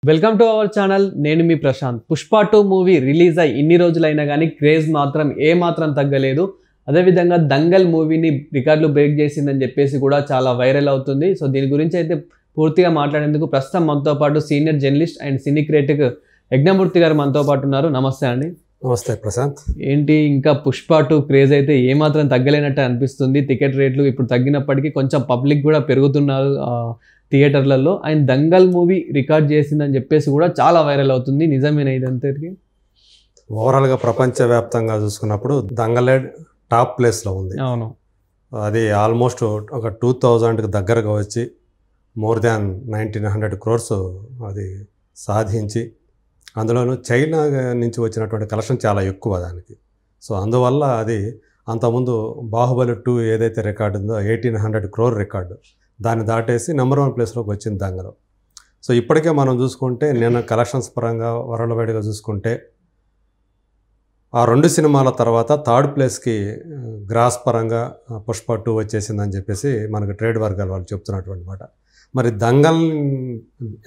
Welcome to our channel. నేను మీ Prashanth. Pushpa 2 movie release అయ్యి ఇన్ని రోజులైనా కానీ క్రేజ్ మాత్రం ఏమాత్రం తగ్గలేదు. అదేవిధంగా దంగల్ మూవీని రికార్డులు బ్రేక్ చేసిందని చెప్పేసి కూడా చాలా వైరల్ అవుతుంది. సో దీని గురించి అయితే పూర్తిగా మాట్లాడేందుకు ప్రస్తుతం మనతో పాటు senior journalist and cine critic Yagnamurthy గారు మనతో పాటు ఉన్నారు. నమస్తే అండి. నమస్తే ప్రశాంత్. ఏంటి ఇంకా పుష్ప 2 క్రేజ్ అయితే ఏమాత్రం తగ్గలేనట్టు అనిపిస్తుంది. టికెట్ రేట్లు ఇప్పుడు తగ్గినప్పటికీ కొంచెం పబ్లిక్ కూడా పెరుగుతున్నారు థియేటర్లలో. అండ్ దంగల్ మూవీ రికార్డ్ చేసిందని చెప్పేసి కూడా చాలా వైరల్ అవుతుంది. నిజమేనా ఇదంతటికి? ఓవరాల్గా ప్రపంచవ్యాప్తంగా చూసుకున్నప్పుడు దంగలే టాప్ ప్లేస్లో ఉంది. అవును, అది ఆల్మోస్ట్ ఒక 2000కి దగ్గరగా వచ్చి మోర్ దాన్ 1900 crores అది సాధించి, అందులోనూ చైనా నుంచి వచ్చినటువంటి కలెక్షన్ చాలా ఎక్కువ దానికి. సో అందువల్ల అది అంతకుముందు బాహుబలి 2 ఏదైతే రికార్డు ఉందో 1800 crore రికార్డు, దాన్ని దాటేసి నెంబర్ 1 ప్లేస్లోకి వచ్చింది దంగలు. సో ఇప్పటికే మనం చూసుకుంటే నేను కలెక్షన్స్ పరంగా వరల్డ్ వైడ్గా చూసుకుంటే ఆ 2 సినిమాల తర్వాత థర్డ్ ప్లేస్కి గ్రాస్ పరంగా పుష్ప 2 వచ్చేసిందని చెప్పేసి మనకు ట్రేడ్ వర్గాల వాళ్ళు చెప్తున్నటువంటి మాట. మరి దంగల్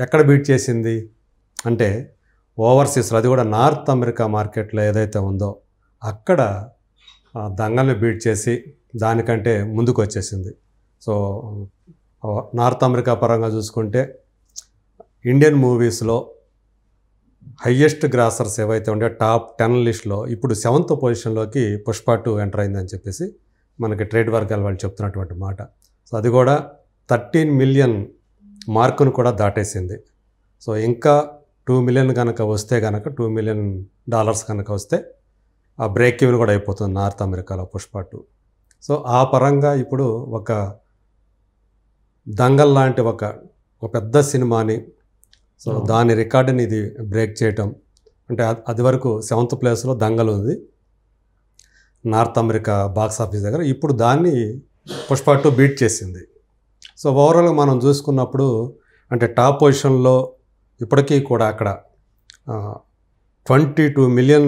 ఎక్కడ బీట్ చేసింది అంటే ఓవర్సీస్లో, అది కూడా నార్త్ అమెరికా మార్కెట్లో ఏదైతే ఉందో అక్కడ దంగల్ని బీట్ చేసి దానికంటే ముందుకు వచ్చేసింది. సో నార్త్ అమెరికా పరంగా చూసుకుంటే ఇండియన్ మూవీస్లో హయ్యెస్ట్ గ్రాసర్స్ ఏవైతే ఉండే టాప్ 10 లిస్ట్లో ఇప్పుడు 7th పొజిషన్లోకి పుష్ప 2 ఎంటర్ అయిందని చెప్పేసి మనకి ట్రేడ్ వర్గాల వాళ్ళు చెప్తున్నటువంటి మాట. సో అది కూడా 13 million మార్కును కూడా దాటేసింది. సో ఇంకా 2 million కనుక వస్తే కనుక $2 million కనుక వస్తే ఆ బ్రేక్ ఈవెన్ కూడా అయిపోతుంది నార్త్ అమెరికాలో పుష్ప 2. సో ఆ పరంగా ఇప్పుడు ఒక దంగల్ లాంటి ఒక పెద్ద సినిమాని, సో దాని రికార్డుని ఇది బ్రేక్ చేయటం అంటే అది వరకు 7th ప్లేస్లో దంగల్ ఉంది నార్త్ అమెరికా బాక్స్ ఆఫీస్ దగ్గర. ఇప్పుడు దాన్ని పుష్ప 2 బీట్ చేసింది. సో ఓవరాల్గా మనం చూసుకున్నప్పుడు అంటే టాప్ పొజిషన్లో ఇప్పటికీ కూడా అక్కడ 22 million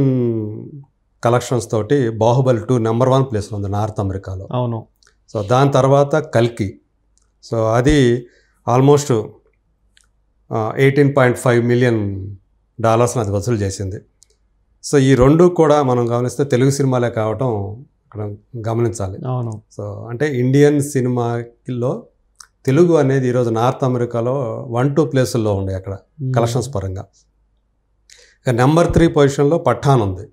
కలెక్షన్స్ తోటి బాహుబలి 2 నెంబర్ 1 ప్లేస్లో ఉంది నార్త్ అమెరికాలో. అవును. సో దాని తర్వాత కల్కి, సో అది ఆల్మోస్ట్ $18.5 million అది వసూలు చేసింది. సో ఈ రెండు కూడా మనం గమనిస్తే తెలుగు సినిమాలే కావటం ఇక్కడ గమనించాలి. అవును. సో అంటే ఇండియన్ సినిమాలో తెలుగు అనేది ఈరోజు నార్త్ అమెరికాలో 1-2 ప్లేసుల్లో ఉండే అక్కడ కలెక్షన్స్ పరంగా. ఇక నెంబర్ 3 పొజిషన్లో పఠాన్ ఉంది.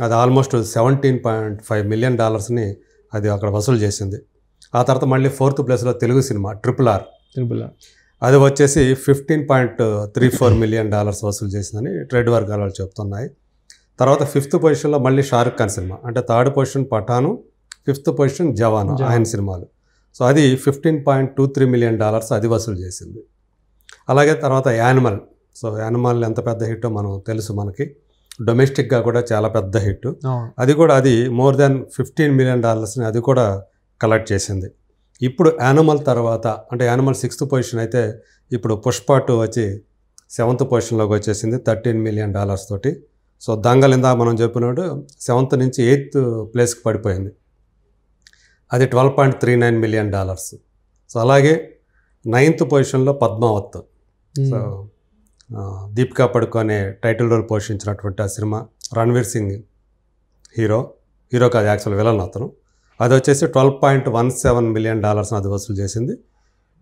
అది ఆల్మోస్ట్ $17.5 million అది అక్కడ వసూలు చేసింది. ఆ తర్వాత మళ్ళీ 4th ప్లేస్లో తెలుగు సినిమా ట్రిపుల్ ఆర్ అది వచ్చేసి $15.34 million వసూలు చేసిందని ట్రేడ్ వర్గాల వాళ్ళు చెప్తున్నాయి. తర్వాత 5th పొజిషన్లో మళ్ళీ షారుఖ్ ఖాన్ సినిమా, అంటే 3rd పొజిషన్ పఠాను, 5th పొజిషన్ జవాను ఆయన సినిమాలు. సో అది $15.23 million అది వసూలు చేసింది. అలాగే తర్వాత యానిమల్, సో యానిమల్ ఎంత పెద్ద హిట్టో మనం తెలుసు, మనకి డొమెస్టిక్గా కూడా చాలా పెద్ద హిట్. అది కూడా అది మోర్ దాన్ $15 million అది కూడా కలెక్ట్ చేసింది. ఇప్పుడు యానిమల్ తర్వాత అంటే యానిమల్ 6th పొజిషన్ అయితే ఇప్పుడు పుష్ప 2 వచ్చి 7th పొజిషన్లోకి వచ్చేసింది $13 million తోటి. సో దంగల్ ఇందా మనం చెప్పినట్టు 7th నుంచి 8th ప్లేస్కి పడిపోయింది, అది $12.39 million. సో అలాగే 9th పొజిషన్లో పద్మావత్, సో దీపికా పడుకోనే టైటిల్ రోల్ పోషించినటువంటి ఆ సినిమా, రణ్వీర్ సింగ్ హీరో కాదు యాక్చువల్ విలన్ అతను, అది వచ్చేసి $12.17 million అది వసూలు చేసింది.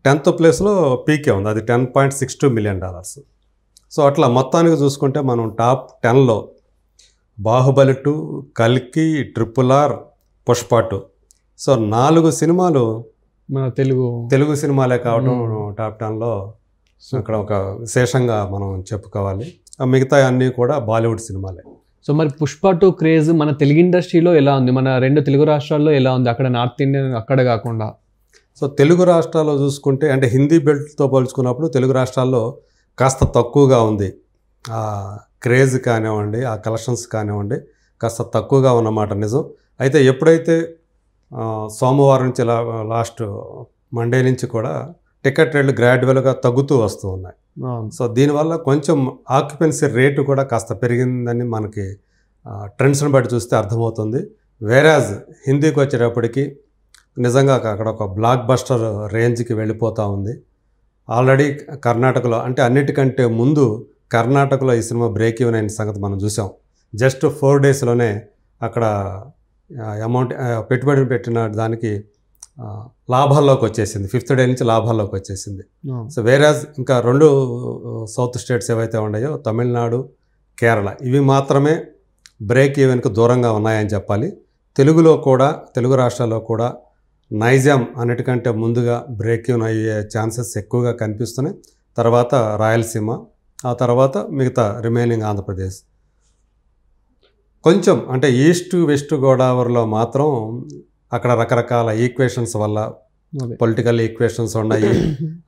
10th ప్లేస్లో పీకే ఉంది, అది $10.62 million. సో అట్లా మొత్తానికి చూసుకుంటే మనం టాప్ 10లో బాహుబలి 2, కల్కి, ట్రిపుల్ ఆర్, పుష్ప 2, సో 4 సినిమాలు మన తెలుగు సినిమాలే కావడం టాప్ 10లో అక్కడ ఒక విశేషంగా మనం చెప్పుకోవాలి. మిగతా అన్నీ కూడా బాలీవుడ్ సినిమాలే. సో మరి పుష్ప 2 క్రేజ్ మన తెలుగు ఇండస్ట్రీలో ఎలా ఉంది, మన 2 తెలుగు రాష్ట్రాల్లో ఎలా ఉంది, అక్కడ నార్త్ ఇండియన్ అక్కడ కాకుండా? సో తెలుగు రాష్ట్రాల్లో చూసుకుంటే అంటే హిందీ బెల్ట్తో పోల్చుకున్నప్పుడు తెలుగు రాష్ట్రాల్లో కాస్త తక్కువగా ఉంది ఆ క్రేజ్ కానివ్వండి, ఆ కలెక్షన్స్ కానివ్వండి, కాస్త తక్కువగా ఉన్నమాట నిజం. అయితే ఎప్పుడైతే సోమవారం నుంచి లాస్ట్ మండే నుంచి కూడా టికెట్ రేట్లు గ్రాడ్యువల్గా తగ్గుతూ వస్తూ ఉన్నాయి. సో దీనివల్ల కొంచెం ఆక్యుపెన్సీ రేటు కూడా కాస్త పెరిగిందని మనకి ట్రెండ్స్ని బట్టి చూస్తే అర్థమవుతుంది. వేరాజ్ హిందీకి వచ్చేటప్పటికి నిజంగా అక్కడ ఒక బ్లాక్ బస్టర్ రేంజ్కి వెళ్ళిపోతూ ఉంది. ఆల్రెడీ కర్ణాటకలో అంటే అన్నిటికంటే ముందు కర్ణాటకలో ఈ సినిమా బ్రేక్ ఈవెన్ అయిన సంగతి మనం చూసాం. జస్ట్ 4 డేస్లోనే అక్కడ అమౌంట్ పెట్టుబడి పెట్టిన దానికి లాభాల్లోకి వచ్చేసింది. 5th డే నుంచి లాభాల్లోకి వచ్చేసింది. సో వేరాజ్ ఇంకా 2 సౌత్ స్టేట్స్ ఏవైతే ఉన్నాయో తమిళనాడు, కేరళ, ఇవి మాత్రమే బ్రేక్ ఈవెన్కు దూరంగా ఉన్నాయని చెప్పాలి. తెలుగులో కూడా, తెలుగు రాష్ట్రాల్లో కూడా నైజాం అన్నిటికంటే ముందుగా బ్రేక్ ఈవెన్ అయ్యే ఛాన్సెస్ ఎక్కువగా కనిపిస్తున్నాయి. తర్వాత రాయలసీమ, ఆ తర్వాత మిగతా రిమైనింగ్ ఆంధ్రప్రదేశ్. కొంచెం అంటే ఈస్ట్ వెస్ట్ గోదావరిలో మాత్రం అక్కడ రకరకాల ఈక్వేషన్స్ వల్ల, పొలిటికల్ ఈక్వేషన్స్ ఉన్నాయి,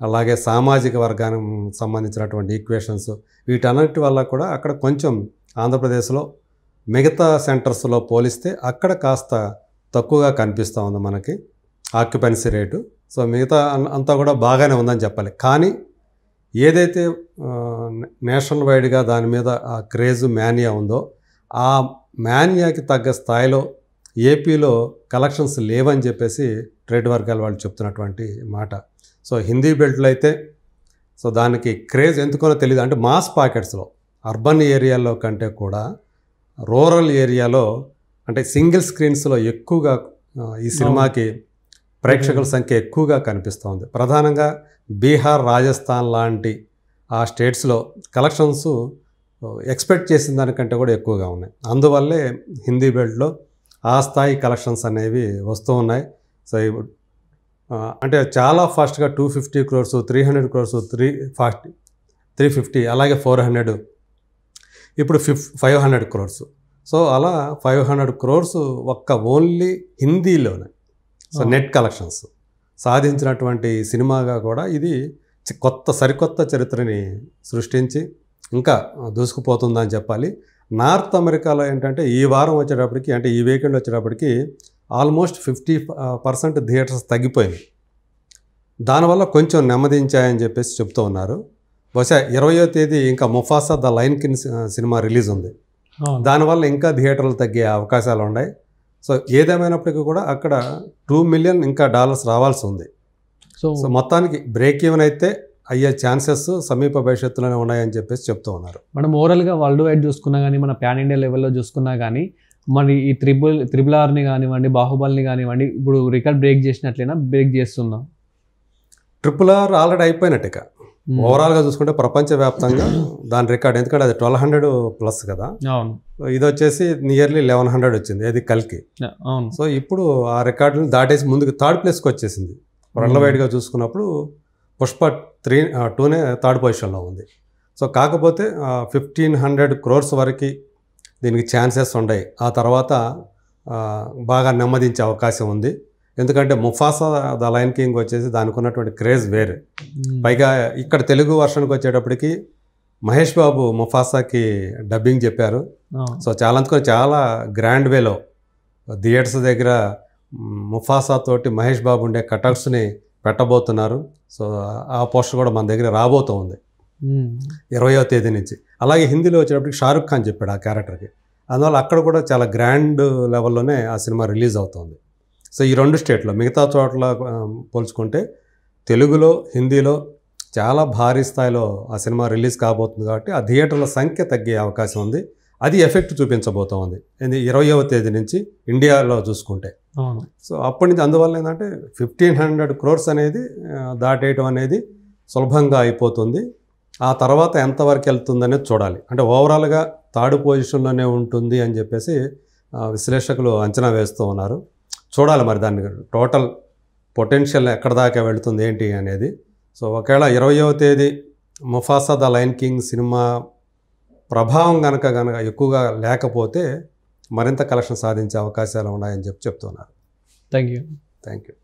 అలాగే సామాజిక వర్గానికి సంబంధించినటువంటి ఈక్వేషన్స్, వీటన్నిటి వల్ల కూడా అక్కడ కొంచెం ఆంధ్రప్రదేశ్లో మిగతా సెంటర్స్లో పోలిస్తే అక్కడ కాస్త తక్కువగా కనిపిస్తూ ఉంది మనకి ఆక్యుపెన్సీ రేటు. సో మిగతా అంతా కూడా బాగానే ఉందని చెప్పాలి. కానీ ఏదైతే నేషనల్ వైడ్గా దాని మీద ఆ క్రేజ్ మానియా ఉందో, ఆ మానియాకి తగ్గ స్థాయిలో ఏపీలో కలెక్షన్స్ లేవని చెప్పేసి ట్రేడ్ వర్గాల వాళ్ళు చెప్తున్నటువంటి మాట. సో హిందీ బెల్ట్లో అయితే సో దానికి క్రేజ్ ఎందుకనో తెలియదు. అంటే మాస్ పాకెట్స్లో అర్బన్ ఏరియాలో కంటే కూడా రూరల్ ఏరియాలో అంటే సింగిల్ స్క్రీన్స్లో ఎక్కువగా ఈ సినిమాకి ప్రేక్షకుల సంఖ్య ఎక్కువగా కనిపిస్తుంది. ప్రధానంగా బీహార్, రాజస్థాన్ లాంటి ఆ స్టేట్స్లో కలెక్షన్స్ ఎక్స్పెక్ట్ చేసిన దానికంటే కూడా ఎక్కువగా ఉన్నాయి. అందువల్లే హిందీ బెల్ట్లో ఆ స్థాయి కలెక్షన్స్ అనేవి వస్తూ ఉన్నాయి. సో అంటే చాలా ఫాస్ట్గా 250 crores, 300 crores, 350, అలాగే 400, ఇప్పుడు 500 crores. సో అలా 500 crores ఒక్క ఓన్లీ హిందీలోనే సో నెట్ కలెక్షన్స్ సాధించినటువంటి సినిమాగా కూడా ఇది సరికొత్త చరిత్రని సృష్టించి ఇంకా దూసుకుపోతుందని చెప్పాలి. నార్త్ అమెరికాలో ఏంటంటే ఈ వారం వచ్చేటప్పటికి, అంటే ఈ వీకెండ్ వచ్చేటప్పటికి ఆల్మోస్ట్ 50% థియేటర్స్ తగ్గిపోయింది. దానివల్ల కొంచెం నెమ్మదించాయని చెప్పేసి చెప్తూ ఉన్నారు. బహుశా 20వ తేదీ ఇంకా Mufasa the lion king cinema release ఉంది. దానివల్ల ఇంకా థియేటర్లు తగ్గే అవకాశాలు ఉన్నాయి. సో ఏదేమైనప్పటికీ కూడా అక్కడ $2 million ఇంకా రావాల్సి ఉంది. సో మొత్తానికి బ్రేక్ ఈవెన్ అయితే అయ్యే ఛాన్సెస్ సమీప భవిష్యత్తులోనే ఉన్నాయని చెప్పేసి చెప్తూ ఉన్నారు. మనం ఓవరాల్గా వరల్డ్ వైడ్ చూసుకున్నా కానీ, మన పాన్ ఇండియా లెవెల్లో చూసుకున్నా కానీ, మరి ఈ త్రిబుల్ ఆర్ని కానివ్వండి, బాహుబలిని కానివ్వండి, ఇప్పుడు రికార్డ్ బ్రేక్ చేసినట్లయినా బ్రేక్ చేస్తున్నాం. RRR ఆల్రెడీ అయిపోయినట్టుక ఓవరాల్గా చూసుకుంటే ప్రపంచవ్యాప్తంగా దాని రికార్డ్, ఎందుకంటే అది 1200+ కదా. అవును. ఇది వచ్చేసి నియర్లీ 1100 వచ్చింది, అది కల్కి. అవును. సో ఇప్పుడు ఆ రికార్డుని దాటేసి ముందుకు 3rd ప్లేస్కి వచ్చేసింది. వరల్డ్ వైడ్గా చూసుకున్నప్పుడు పుష్ప 2నే 3rd పొజిషన్లో ఉంది. సో కాకపోతే 1500 crores వరకు దీనికి ఛాన్సెస్ ఉన్నాయి. ఆ తర్వాత బాగా నెమ్మదించే అవకాశం ఉంది. ఎందుకంటే ముఫాసా ద లయన్ కింగ్ వచ్చేసి దానికి ఉన్నటువంటి క్రేజ్ వేరే. పైగా ఇక్కడ తెలుగు వర్షన్కి వచ్చేటప్పటికి మహేష్ బాబు ముఫాసాకి డబ్బింగ్ చెప్పారు. సో చాలా గ్రాండ్ వేలో థియేటర్స్ దగ్గర ముఫాసా తోటి మహేష్ బాబు ఉండే కటౌట్స్ని పెట్టబోతున్నారు. సో ఆ పోస్టర్ కూడా మన దగ్గర రాబోతుంది 20వ తేదీ నుంచి. అలాగే హిందీలో వచ్చేటప్పటికి షారుఖ్ ఖాన్ చెప్పాడు ఆ క్యారెక్టర్కి. అందువల్ల అక్కడ కూడా చాలా గ్రాండ్ లెవెల్లోనే ఆ సినిమా రిలీజ్ అవుతుంది. సో ఈ 2 స్టేట్లో, మిగతా చోట్ల పోల్చుకుంటే తెలుగులో, హిందీలో చాలా భారీ స్థాయిలో ఆ సినిమా రిలీజ్ కాబోతుంది. కాబట్టి ఆ థియేటర్ల సంఖ్య తగ్గే అవకాశం ఉంది. అది ఎఫెక్ట్ చూపించబోతోంది 20వ తేదీ నుంచి ఇండియాలో చూసుకుంటే. సో అప్పటి నుంచి అందువల్ల ఏంటంటే 1500 crores అనేది దాటేయటం అనేది సులభంగా అయిపోతుంది. ఆ తర్వాత ఎంతవరకు వెళ్తుందనేది చూడాలి. అంటే ఓవరాల్గా 3rd పొజిషన్లోనే ఉంటుంది అని చెప్పేసి విశ్లేషకులు అంచనా వేస్తూ ఉన్నారు. చూడాలి మరి దాన్ని టోటల్ పొటెన్షియల్ ఎక్కడ దాకా వెళుతుంది ఏంటి అనేది. సో ఒకవేళ 20వ తేదీ Mufasa the lion king cinema ప్రభావం కనుక ఎక్కువగా లేకపోతే మరింత కలెక్షన్ సాధించే అవకాశాలు ఉన్నాయని చెప్తున్నారు. Thank you.